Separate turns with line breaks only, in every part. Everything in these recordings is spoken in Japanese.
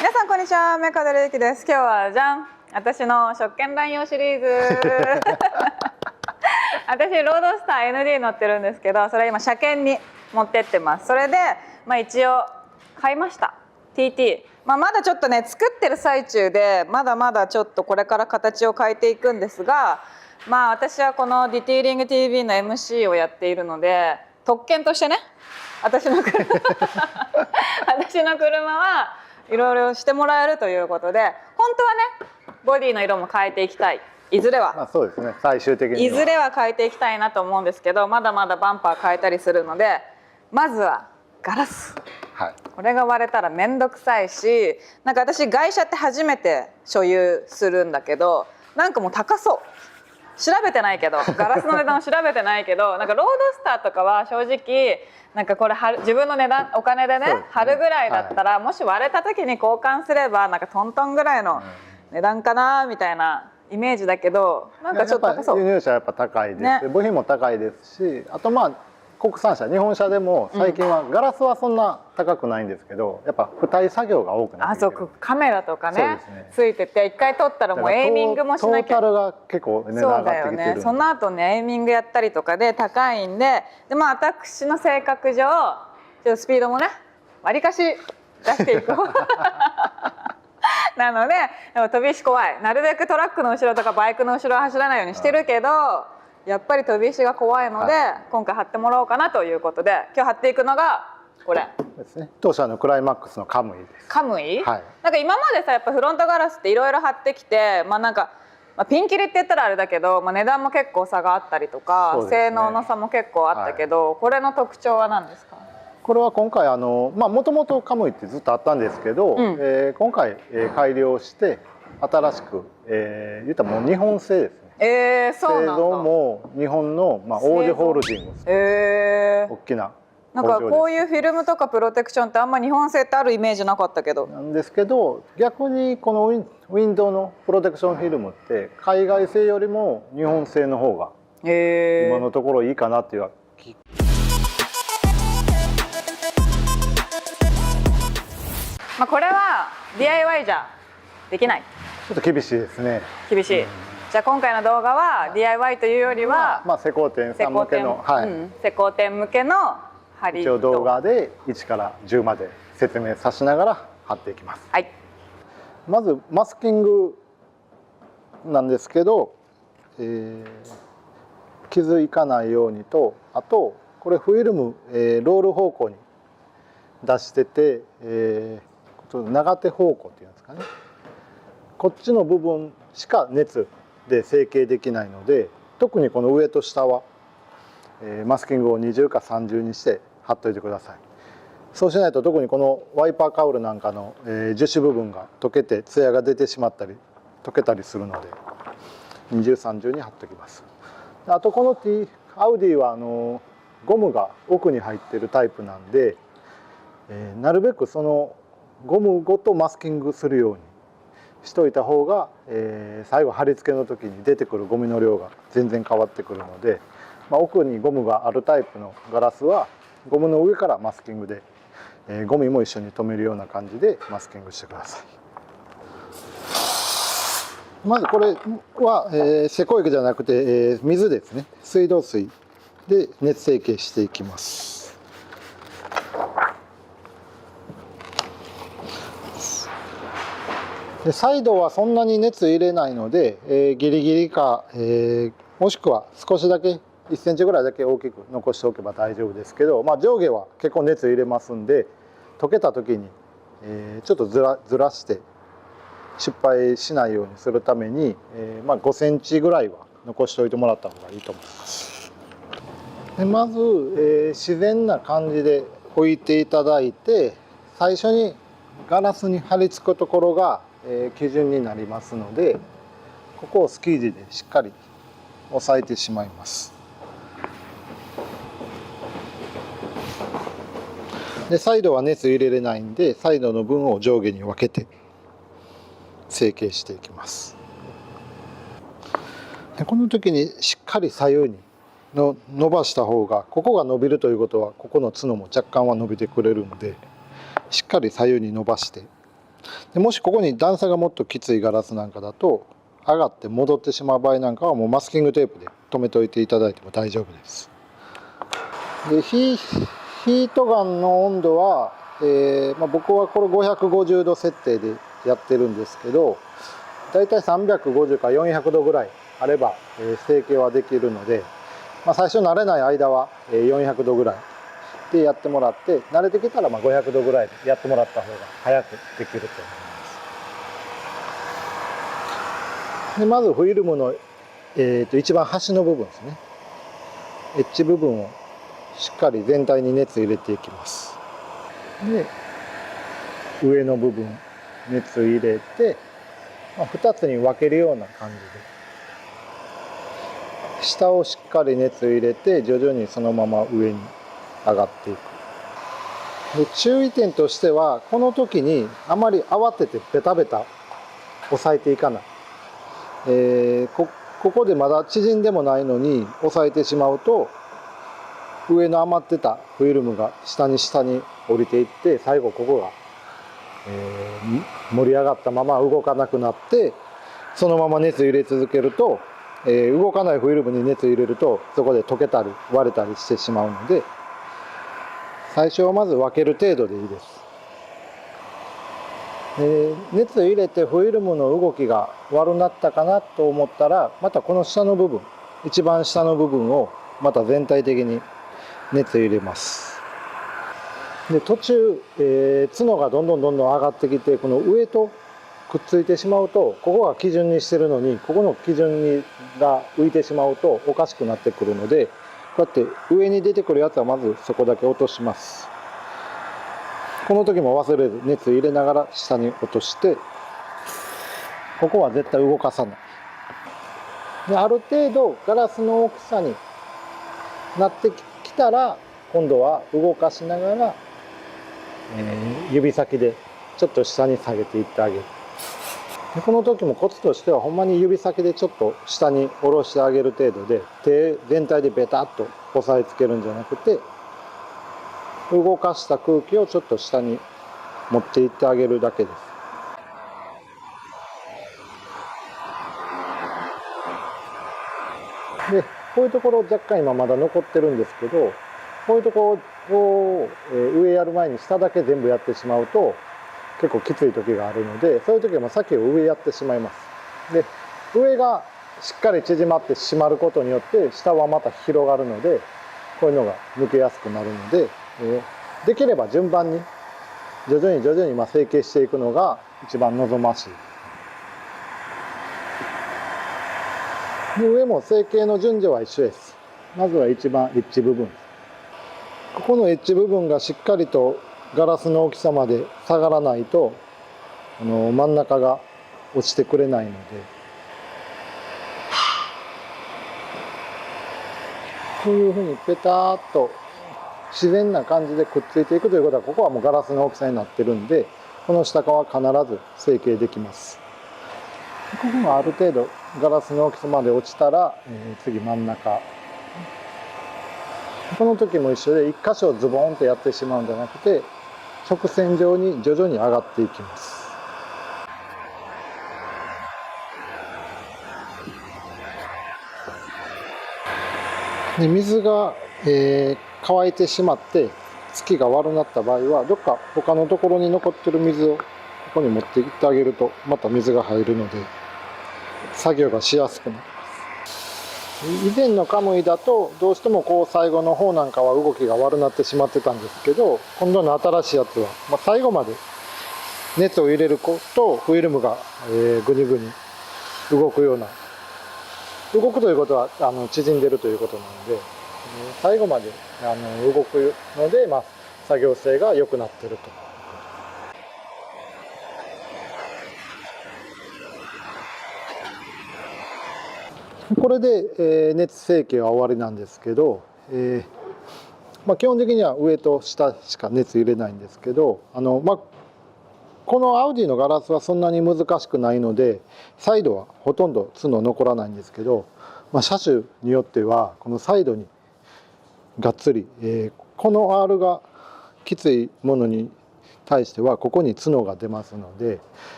皆さんこんにちは、メカドルユキです。今日はじゃん、私の食券乱用シリーズ私ロードスター ND 乗ってるんですけど、それ今車検に持ってってます。それで、一応買いました TT。まだちょっとね作ってる最中でまだまだちょっとこれから形を変えていくんですが、私はこのディティーリング TV の MC をやっているので、特権としてね、私の車はいろいろしてもらえるということで、本当はねボディの色も変えていきたい、いずれは、
そうですね、最終的に
いずれは変えていきたいなと思うんですけど、まだまだバンパー変えたりするので、まずはガラス、これが割れたら面倒くさいし、なんか私外車って初めて所有するんだけど、なんかもう高そう、調べてないけど、ガラスの値段を調べてないけど、なんかロードスターとかは正直なんかこれ自分の値段、お金でね貼るぐらいだったら、もし割れた時に交換すればなんかトントンぐらいの値段かなみたいなイメージだけど、なんかちょっと高そう。
輸入車はやっぱ高いです、ね、部品も高いですし、あと国産車、日本車でも最近はガラスはそんな高くないんですけど、やっぱ付帯作業が多くなってきてる。
そう、カメラとかねついてて、一回撮ったらもうエイミングもしなきゃ、
トータルが結構値段上がってきてるんで、
その後ねエイミングやったりとかで高いんで、私の性格上ちょっとスピードもねわりかし出していこうなので、でも飛び石怖い、なるべくトラックの後ろとかバイクの後ろは走らないようにしてるけど、やっぱり飛び石が怖いので、今回貼ってもらおうかなということで、今日貼っていくのがこれ
ですね。当社のクライマックスのカムイです。
カムイ、なんか今までさ、やっぱフロントガラスっていろいろ貼ってきて、なんか、ピンキリって言ったらあれだけど、値段も結構差があったりとか、性能の差も結構あったけど、これの特徴は何ですか？
これは今回もともとカムイってずっとあったんですけど、今回改良して新しく、言ったらもう日本製ですね。
そうなんだ。
製造も日本の、オージホールディングス、大きな
なんかこういうフィルムとかプロテクションってあんま日本製ってあるイメージなかったけど。
なんですけど、逆にこのウィンドウのプロテクションフィルムって海外製よりも日本製の方が今のところいいかなっていう。
これは DIY じゃできない。
ちょっと厳しいですね。
厳しい。じゃあ今回の動画は DIY というよりは、
施工店さん向けの、
施工店向けの貼り糸。
一応動画で1から10まで説明さしながら貼っていきます。まずマスキングなんですけど、傷いかないようにと、あとこれフィルム、ロール方向に出してて、長手方向っていうんですかね、こっちの部分しか熱で成形できないので、特にこの上と下は、マスキングを20か30にして貼っといてください。そうしないと、特にこのワイパーカウルなんかの、樹脂部分が溶けて艶が出てしまったり溶けたりするので、20、30に貼っときます。あとこのアウディはゴムが奥に入ってるタイプなんで、なるべくそのゴムごとマスキングするようにしといた方が、最後貼り付けの時に出てくるゴミの量が全然変わってくるので、奥にゴムがあるタイプのガラスはゴムの上からマスキングで、ゴミも一緒に留めるような感じでマスキングしてください。まずこれは、施工液じゃなくて、水ですね。水道水で熱成形していきます。でサイドはそんなに熱入れないので、ギリギリか、もしくは少しだけ1センチぐらいだけ大きく残しておけば大丈夫ですけど、上下は結構熱入れますんで、溶けた時に、ちょっとずらして失敗しないようにするために、5センチぐらいは残しておいてもらった方がいいと思います。でまず、自然な感じで置いていただいて、最初にガラスに貼り付くところが基準になりますので、ここをスキージでしっかり押さえてしまいます。でサイドは熱入れれないんで、サイドの分を上下に分けて成形していきます。でこの時にしっかり左右に伸ばした方が、ここが伸びるということはここの角も若干は伸びてくれるので、しっかり左右に伸ばしてでもしここに段差がもっときついガラスなんかだと上がって戻ってしまう場合なんかはもうマスキングテープで留めておいていただいても大丈夫です。でヒートガンの温度は、僕はこれ550度設定でやってるんですけど、だいたい350から400度ぐらいあれば、成形はできるので、最初慣れない間は、400度ぐらいでやってもらって、慣れてきたら500度ぐらいでやってもらった方が早くできると思います。でまずフィルムの、一番端の部分ですね、エッジ部分をしっかり全体に熱入れていきます。で上の部分熱入れて、2つに分けるような感じで下をしっかり熱入れて徐々にそのまま上に上がっていく。で注意点としてはこの時にあまり慌ててベタベタ押さえていかない、ここでまだ縮んでもないのに押さえてしまうと上の余ってたフィルムが下に降りていって最後ここが、盛り上がったまま動かなくなってそのまま熱入れ続けると、動かないフィルムに熱入れるとそこで溶けたり割れたりしてしまうので最初はまず分ける程度でいいです。熱入れてフィルムの動きが悪くなったかなと思ったらまたこの下の部分一番下の部分をまた全体的に熱入れます。で途中、角がどんどん上がってきてこの上とくっついてしまうとここが基準にしてるのにここの基準が浮いてしまうとおかしくなってくるのでこうやって上に出てくるやつはまずそこだけ落とします。この時も忘れず熱入れながら下に落としてここは絶対動かさない。である程度ガラスの大きさになってきたら今度は動かしながら、指先でちょっと下に下げていってあげる。でこの時もコツとしてはほんまに指先でちょっと下に下ろしてあげる程度で手全体でベタっと押さえつけるんじゃなくて動かした空気をちょっと下に持っていってあげるだけです。でこういうところ若干今まだ残ってるんですけどこういうところを上やる前に下だけ全部やってしまうと結構きつい時があるのでそういう時は先を上やってしまいます。で上がしっかり縮まって締まることによって下はまた広がるのでこういうのが抜けやすくなるので、できれば順番に徐々に成形していくのが一番望ましい。で上も成形の順序は一緒です。まずは一番エッジ部分、ここのエッジ部分がしっかりとガラスの大きさまで下がらないと真ん中が落ちてくれないのでこういうふうにペターっと自然な感じでくっついていくということはここはもうガラスの大きさになってるんでこの下側は必ず成形できます。ここがある程度ガラスの大きさまで落ちたら、次真ん中この時も一緒で一箇所ズボンとやってしまうんじゃなくて直線上に徐々に上がっていきます。で水が、乾いてしまって付きが悪くなった場合はどっか他のところに残ってる水をここに持っていってあげるとまた水が入るので作業がしやすくなります。以前のカムイだとどうしてもこう最後の方なんかは動きが悪くなってしまってたんですけど今度の新しいやつは、最後まで熱を入れるとフィルムが、ぐにぐに動くような動くということは縮んでるということなので最後まで動くので、作業性が良くなってると。これで、熱成形は終わりなんですけど、基本的には上と下しか熱入れないんですけどこのアウディのガラスはそんなに難しくないのでサイドはほとんど角残らないんですけど、車種によってはこのサイドにがっつり、この R がきついものに対してはここに角が出ますので、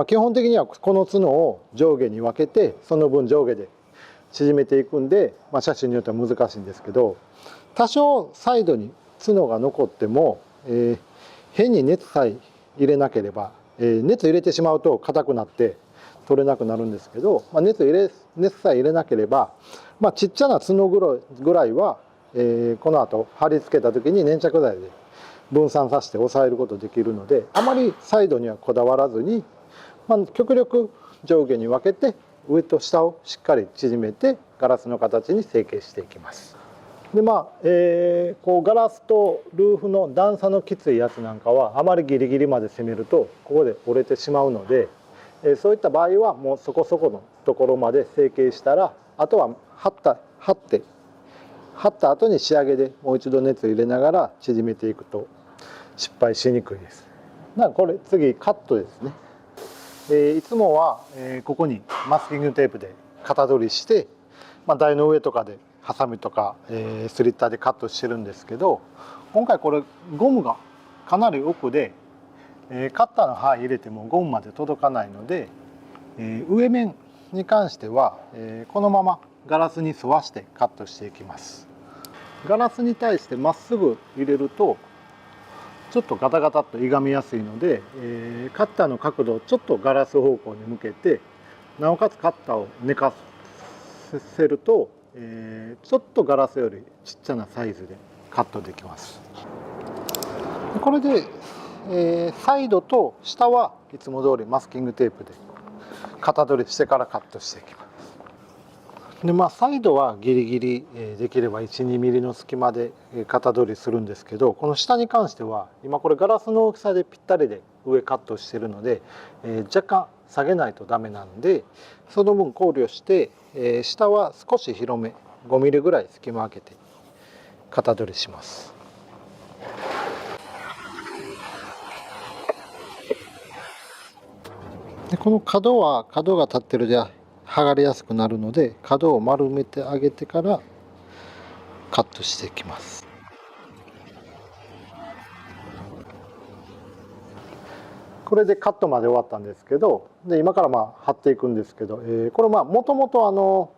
基本的にはこの角を上下に分けてその分上下で縮めていくんで、車種によっては難しいんですけど、多少サイドに角が残っても、変に熱さえ入れなければ、熱入れてしまうと硬くなって取れなくなるんですけど、熱さえ入れなければ、ちっちゃな角ぐらいは、この後貼り付けた時に粘着剤で分散させて抑えることできるので、あまりサイドにはこだわらずに、極力上下に分けて上と下をしっかり縮めてガラスの形に成形していきます。でこうガラスとルーフの段差のきついやつなんかはあまりギリギリまで攻めるとここで折れてしまうので、そういった場合はもうそこそこのところまで成形したら、あとは貼った後に仕上げでもう一度熱を入れながら縮めていくと失敗しにくいです。これ次カットですね。いつもはここにマスキングテープで型取りして、台の上とかでハサミとかスリッターでカットしてるんですけど、今回これゴムがかなり奥でカッターの刃入れてもゴムまで届かないので、上面に関してはこのままガラスに沿わしてカットしていきます。ガラスに対してまっすぐ入れるとちょっとガタガタっと歪みやすいので、カッターの角度をちょっとガラス方向に向けて、なおかつカッターを寝かせると、ちょっとガラスよりちっちゃなサイズでカットできます。これで、サイドと下はいつも通りマスキングテープで型取りしてからカットしていきます。でサイドはギリギリできれば 1,2 ミリの隙間で型取りするんですけど、この下に関しては今これガラスの大きさでぴったりで上カットしてるので、若干下げないとダメなんで、その分考慮して、下は少し広め5ミリぐらい隙間を空けて型取りします。でこの角が立ってるで剥がれやすくなるので、角を丸めてあげてからカットしていきます。これでカットまで終わったんですけど、今から貼っていくんですけど、これもともと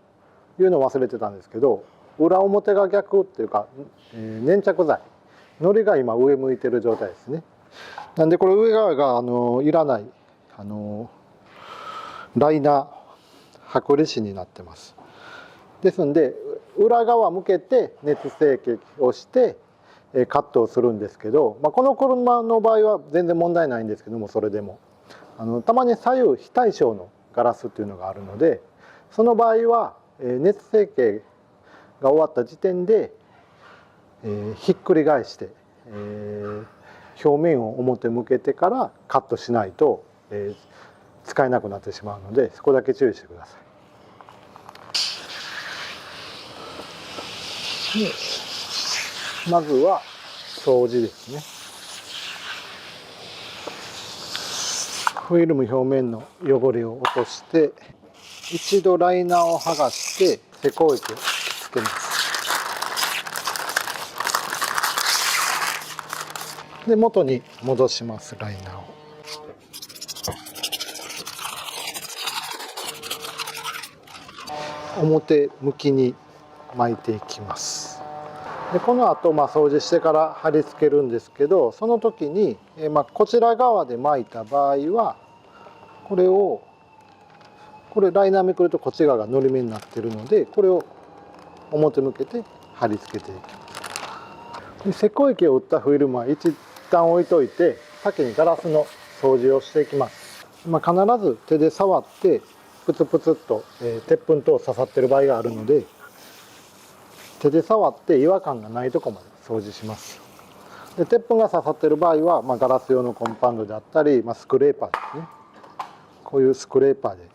言うの忘れてたんですけど、裏表が逆っていうか、粘着剤のりが今上向いてる状態ですね。なんでこれ上側がいらないライナー剥離紙になってます。ですんで裏側向けて熱成形をしてカットをするんですけど、この車の場合は全然問題ないんですけども、それでもたまに左右非対称のガラスっていうのがあるので、その場合は熱成形が終わった時点でひっくり返して表面を表向けてからカットしないと使えなくなってしまうので、そこだけ注意してください。まずは掃除ですね。フィルム表面の汚れを落として、一度ライナーを剥がして施工液をつけます。で元に戻します、ライナーを。表向きに巻いていきます。でこの後掃除してから貼り付けるんですけど、その時にこちら側で巻いた場合はこれライナーめくるとこっち側がのり目になってるので、これを表向けて貼り付けていきます。で施工液を打ったフィルムは一旦置いといて、先にガラスの掃除をしていきます。必ず手で触ってプツプツっと鉄粉等刺さってる場合があるので、手で触って違和感がないところまで掃除します。で鉄粉が刺さってる場合は、ガラス用のコンパウンドであったり、スクレーパーですね、こういうスクレーパーで、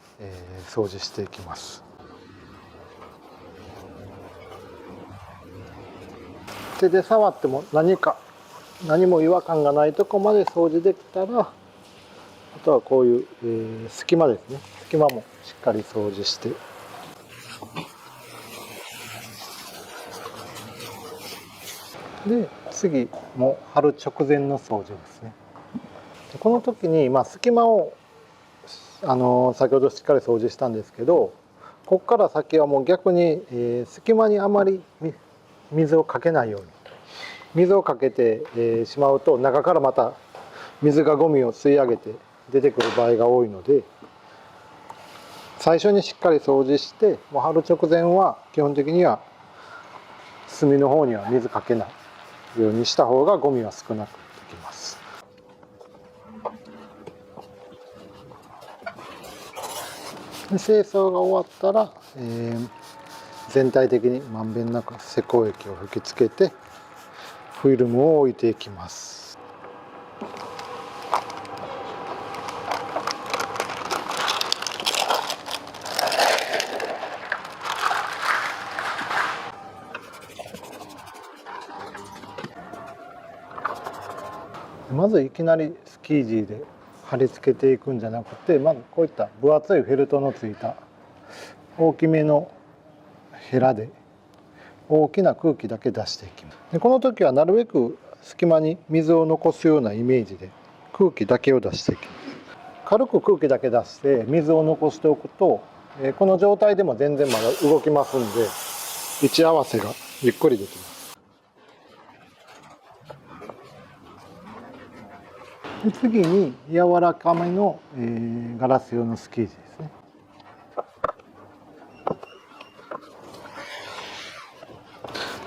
掃除していきます。手で触っても何も違和感がないところまで掃除できたら、あとはこういう、隙間ですね、隙間もしっかり掃除して、で次も貼る直前の掃除ですね。この時に隙間を先ほどしっかり掃除したんですけど、ここから先はもう逆に、隙間にあまり水をかけないように。水をかけて、しまうと中からまた水がゴミを吸い上げて出てくる場合が多いので、最初にしっかり掃除して、もう貼る直前は基本的には隅の方には水かけないようにした方がゴミは少なくできます。で清掃が終わったら、全体的にまんべんなく施工液を吹きつけてフィルムを置いていきます。まずいきなりスキージーで貼り付けていくんじゃなくて、まずこういった分厚いフェルトのついた大きめのヘラで大きな空気だけ出していきます。でこの時はなるべく隙間に水を残すようなイメージで空気だけを出していきます。軽く空気だけ出して水を残しておくと、この状態でも全然まだ動きますんで、位置合わせがゆっくりできます。で次に柔らかめの、ガラス用のスキージですね。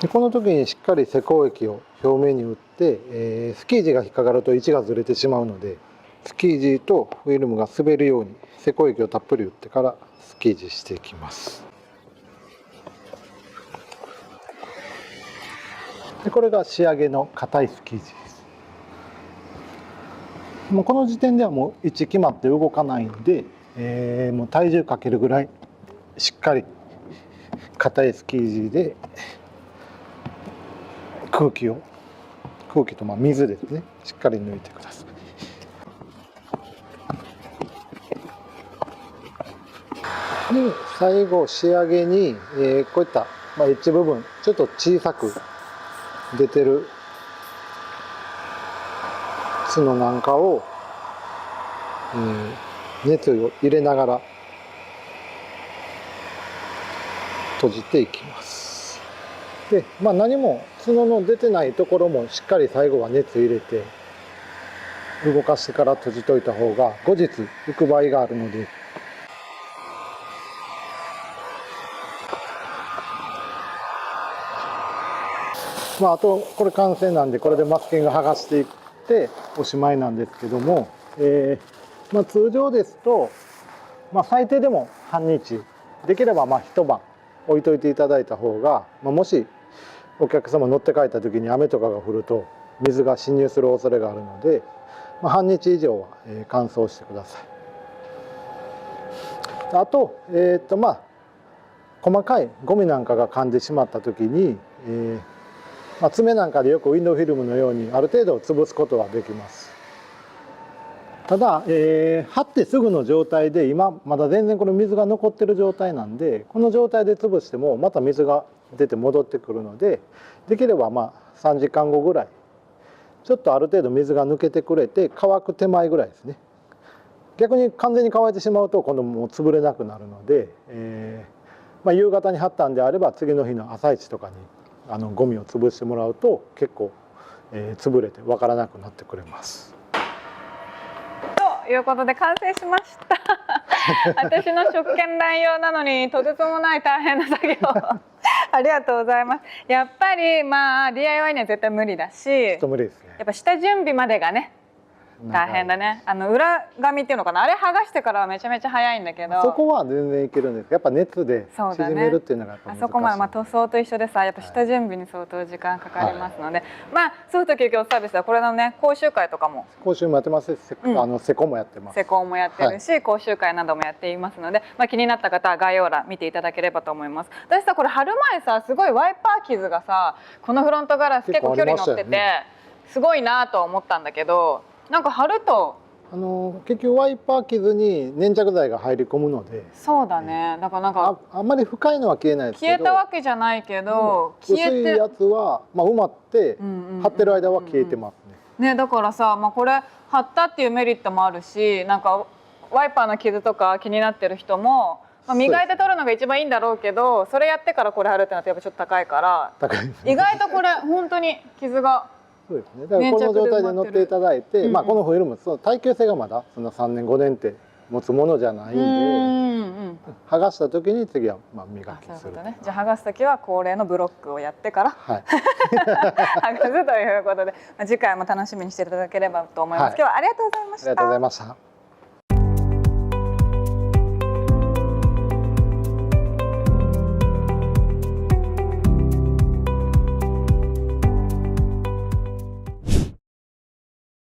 でこの時にしっかり施工液を表面に打って、スキージが引っかかると位置がずれてしまうので、スキージとフィルムが滑るように施工液をたっぷり打ってからスキージしていきます。でこれが仕上げの硬いスキージです。もうこの時点ではもう位置決まって動かないんで、もう体重かけるぐらいしっかり硬いスキージで空気と水ですね、しっかり抜いてください。で最後仕上げに、こういった、エッジ部分ちょっと小さく出てる角なんかを、熱を入れながら閉じていきます。で、何も角の出てないところもしっかり最後は熱入れて動かしてから閉じといた方が後日浮く場合があるので、あとこれ完成なんで、これでマスキング剥がしていっておしまいなんですけども、通常ですと、最低でも半日、できれば一晩置いといていただいた方が、もしお客様乗って帰った時に雨とかが降ると水が侵入する恐れがあるので、半日以上は乾燥してください。あと、細かいゴミなんかが噛んでしまった時に、爪なんかでよくウィンドウフィルムのようにある程度潰すことはできます。ただ、貼ってすぐの状態で今まだ全然これ水が残ってる状態なんで、この状態で潰してもまた水が出て戻ってくるので、できれば3時間後ぐらいちょっとある程度水が抜けてくれて乾く手前ぐらいですね。逆に完全に乾いてしまうと今度もう潰れなくなるので、夕方に貼ったんであれば次の日の朝一とかにゴミを潰してもらうと結構、潰れてわからなくなってくれます。
ということで完成しました私の職権乱用なのにとてつもない大変な作業ありがとうございます。やっぱりDIY には絶対無理だし、
無理ですね。
やっぱ下準備までがね大変だね。裏紙っていうのかな、あれ剥がしてからはめちゃめちゃ早いんだけど、
そこは全然いけるんです。やっぱ熱で縮めるっていうのがやっぱ難しい。
あそこまで塗装と一緒でさ、やっぱ下準備に相当時間かかりますので、ソフト究極サービスはこれのね講習会とかも
講習もやってますし、施工もやってます。
施工もやってるし、講習会などもやっていますので、気になった方は概要欄見ていただければと思います。私さ、これ貼る前さ、すごいワイパー傷がさ、このフロントガラス結構距離乗ってて、すごいなと思ったんだけど、なんか貼ると
結局ワイパー傷に粘着剤が入り込むので、
そうだね、だからなんか
あんまり深いのは消えないですけど、
消えたわけじゃないけど、
薄いやつは埋まって貼ってる間は消えてますね。
ね、だからさ、まあ、これ貼ったっていうメリットもあるし、なんかワイパーの傷とか気になってる人も、まあ、磨いて取るのが一番いいんだろうけど、それやってからこれ貼るってなってやっぱちょっと高いから、意外とこれ本当に傷が。
そうですね。だからこの状態で乗っていただいて、まあこのホイールもその耐久性がまだその3年5年って持つものじゃないんで、剥がした時に次はまあ磨きする。
ね。じゃあ剥がす時は恒例のブロックをやってから
はい
剥がすということで、次回も楽しみにしていただければと思います。今日はありがとうございました。
ありがとうございました。